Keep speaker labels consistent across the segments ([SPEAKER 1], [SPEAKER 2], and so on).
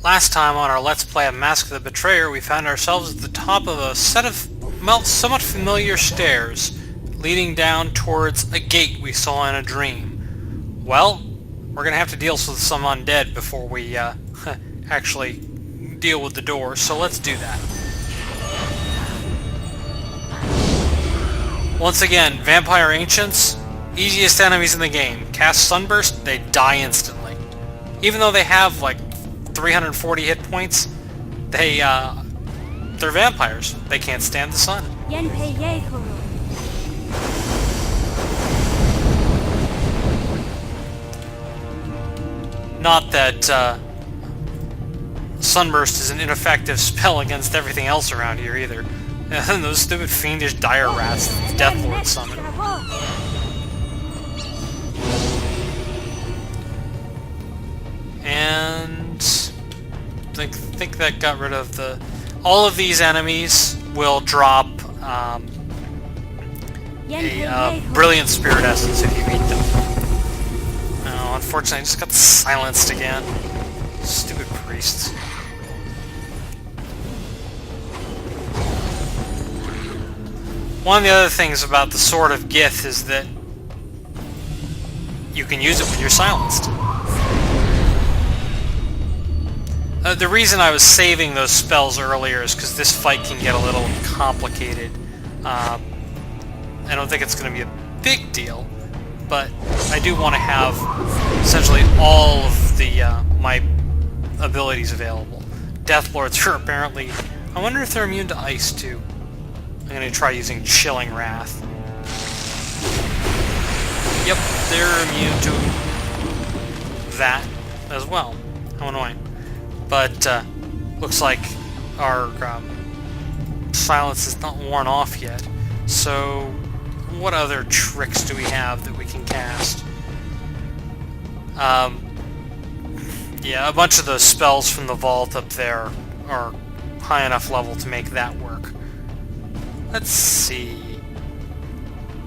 [SPEAKER 1] Last time on our Let's Play of Mask of the Betrayer, we found ourselves at the top of a set of somewhat familiar stairs, leading down towards a gate we saw in a dream. Well, we're gonna have to deal with some undead before we actually deal with the door, so let's do that. Once again, Vampire Ancients, easiest enemies in the game. Cast Sunburst, they die instantly. Even though they have like 340 hit points, they're vampires. They can't stand the sun. Not that Sunburst is an ineffective spell against everything else around here either. And those stupid fiendish dire rats that the Death Lord summoned. And I think that got rid of the... All of these enemies will drop a Brilliant Spirit Essence if you beat them. Oh, unfortunately I just got silenced again. Stupid priests. One of the other things about the Sword of Gith is that you can use it when you're silenced. The reason I was saving those spells earlier is because this fight can get a little complicated. I don't think it's going to be a big deal, but I do want to have essentially all of the my abilities available. Death Lords are apparently... I wonder if they're immune to ice too. I'm going to try using Chilling Wrath. Yep, they're immune to that as well. How annoying. But, looks like our silence is not worn off yet. So, what other tricks do we have that we can cast? Yeah, a bunch of the spells from the vault up there are high enough level to make that work. Let's see.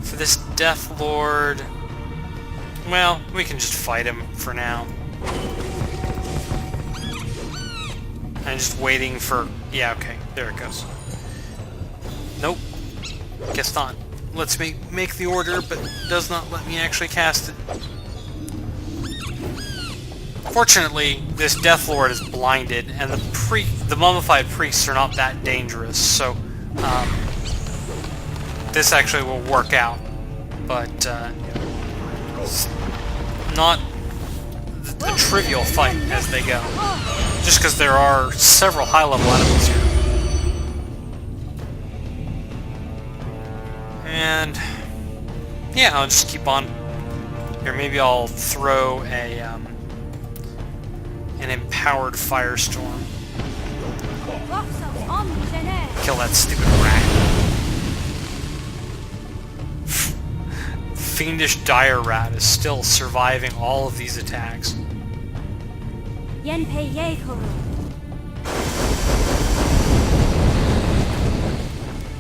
[SPEAKER 1] For this Death Lord... Well, we can just fight him for now. I'm just waiting for... Yeah, okay. There it goes. Nope. Guess not. Lets me make the order, but does not let me actually cast it. Fortunately, this Death Lord is blinded, and the mummified priests are not that dangerous, so this actually will work out. But it's not a trivial fight as they go, just because there are several high-level enemies here. And yeah, I'll just keep on here. Maybe I'll throw a an empowered firestorm. Kill that stupid rat. Fiendish dire rat is still surviving all of these attacks.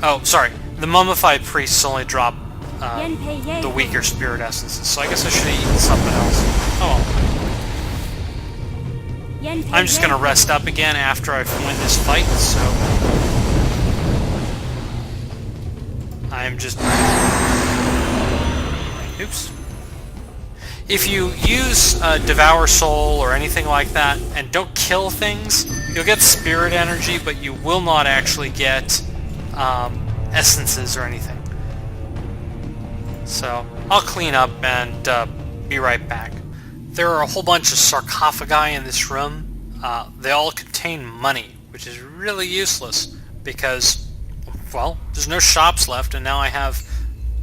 [SPEAKER 1] Oh, sorry. The mummified priests only drop the weaker spirit essences, so I guess I should have eaten something else. Oh well. I'm just gonna rest up again after I win this fight, so... I'm just... Oops. If you use Devour Soul or anything like that, and don't kill things, you'll get spirit energy, but you will not actually get essences or anything. So, I'll clean up and be right back. There are a whole bunch of sarcophagi in this room. They all contain money, which is really useless because, well, there's no shops left, and now I have,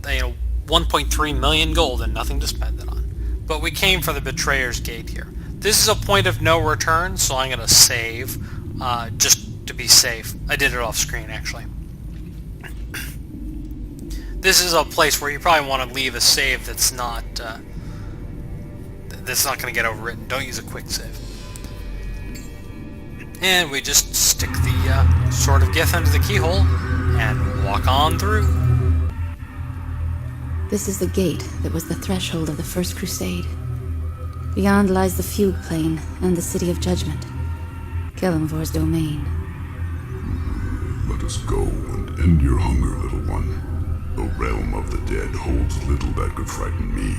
[SPEAKER 1] 1.3 million gold and nothing to spend it on. But we came for the Betrayer's Gate here. This is a point of no return, so I'm going to save, just to be safe. I did it off screen, actually. This is a place where you probably want to leave a save that's not going to get overwritten. Don't use a quick save. And we just stick the Sword of Gith under the keyhole and walk on through.
[SPEAKER 2] This is the gate that was the threshold of the First Crusade. Beyond lies the Fugue Plane and the City of Judgment. Skelenvor's domain.
[SPEAKER 3] Let us go and end your hunger, little one. The realm of the dead holds little that could frighten me.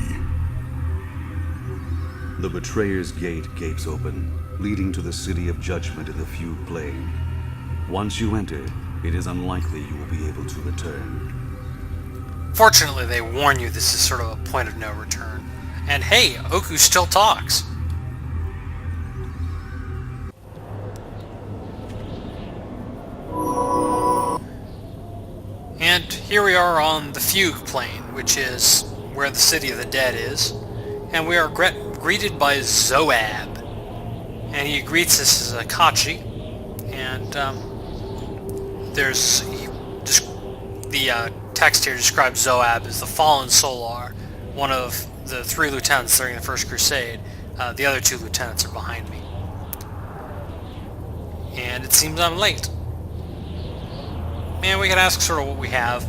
[SPEAKER 4] The Betrayer's Gate gapes open, leading to the City of Judgment in the Fugue Plane. Once you enter, it is unlikely you will be able to return.
[SPEAKER 1] Fortunately, they warn you this is sort of a point of no return. And hey, Oku still talks. And here we are on the Fugue Plane, which is where the City of the Dead is. And we are greeted by Zoab. And he greets us as Akachi. And the text here describes Zoab as the fallen Solar, one of the 3 lieutenants during the First Crusade. The other 2 lieutenants are behind me. And it seems I'm late. And we can ask sort of what we have.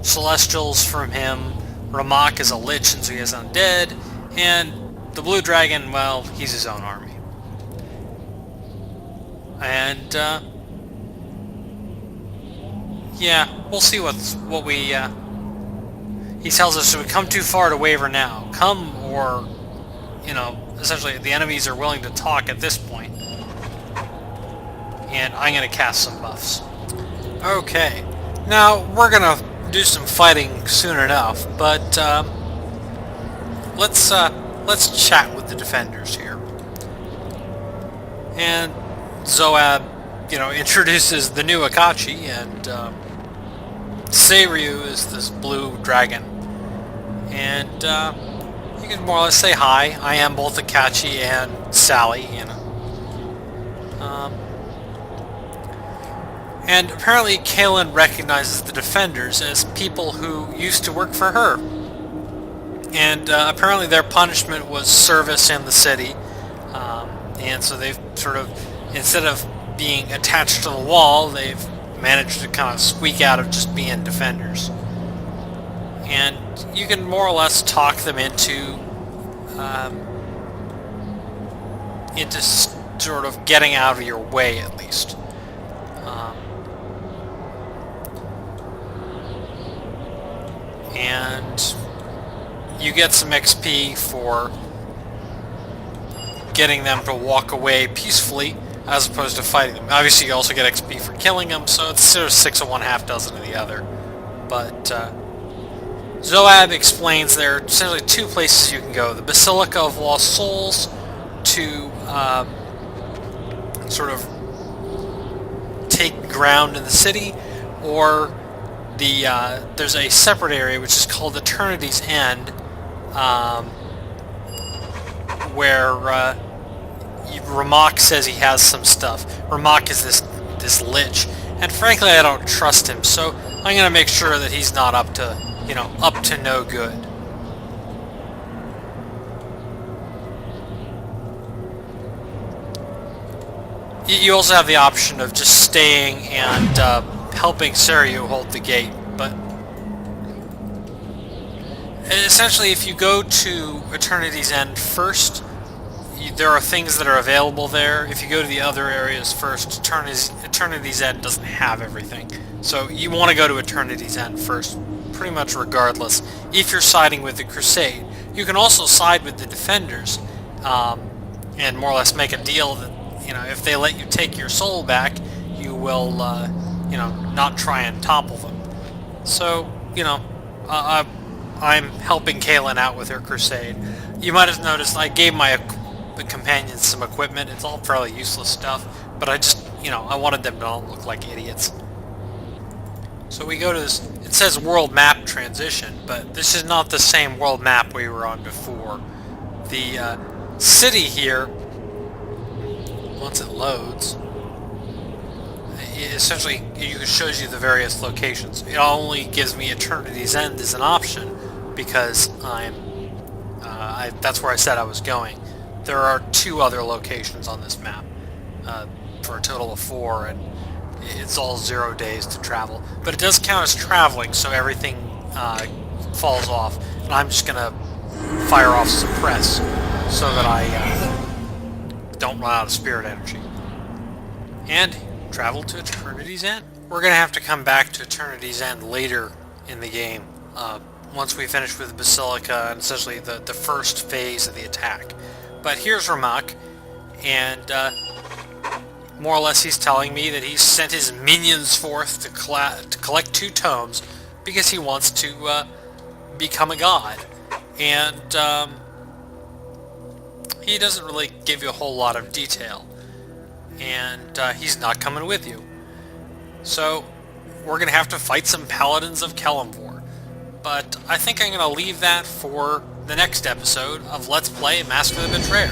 [SPEAKER 1] Celestials from him. Ramak is a lich, and so he is undead. And the Blue Dragon, well, he's his own army. And, yeah, we'll see what we, he tells us, should we come too far to waver now? Come, or, you know, essentially the enemies are willing to talk at this point. And I'm going to cast some buffs. Okay, now we're going to do some fighting soon enough, but, let's chat with the defenders here. And Zoab, you know, introduces the new Akachi, and Seiryu is this blue dragon. And you can more or less say hi. I am both Akachi and Sally, you know. And apparently Kaelin recognizes the defenders as people who used to work for her. And apparently their punishment was service in the city. And so they've sort of, instead of being attached to the wall, they've managed to kind of squeak out of just being defenders. And you can more or less talk them into sort of getting out of your way, at least. And you get some XP for getting them to walk away peacefully as opposed to fighting them. Obviously you also get XP for killing them, so it's sort of 6 of one, half dozen of the other. But Zoab explains there are essentially 2 places you can go. The Basilica of Lost Souls to sort of take ground in the city, or there's a separate area which is called Eternity's End, where Ramak says he has some stuff. Ramak is this lich, and frankly I don't trust him, so I'm gonna make sure that he's not up to, you know, up to no good. You also have the option of just staying and helping Seiryu hold the gate, but essentially if you go to Eternity's End first, there are things that are available there. If you go to the other areas first, Eternity's End doesn't have everything. So you want to go to Eternity's End first, pretty much regardless, if you're siding with the Crusade. You can also side with the Defenders, and more or less make a deal that, you know, if they let you take your soul back, you will, you know, not try and topple them. So, you know, I'm helping Kaelin out with her crusade. You might have noticed I gave my companions some equipment. It's all fairly useless stuff, but I just, you know, I wanted them to not look like idiots. So we go to this, it says world map transition, but this is not the same world map we were on before. The city here, once it loads, it essentially it shows you the various locations. It only gives me Eternity's End as an option because that's where I said I was going. There are 2 other locations on this map for a total of 4, and it's all 0 days to travel. But it does count as traveling, so everything falls off. And I'm just gonna fire off suppress so that don't run out of spirit energy. And travel to Eternity's End. We're going to have to come back to Eternity's End later in the game, once we finish with Basilica and essentially the first phase of the attack. But here's Ramak, and more or less he's telling me that he's sent his minions forth to collect 2 tomes because he wants to become a god. And he doesn't really give you a whole lot of detail. And he's not coming with you. So we're going to have to fight some paladins of Kelemvor. But I think I'm going to leave that for the next episode of Let's Play Mask of the Betrayer.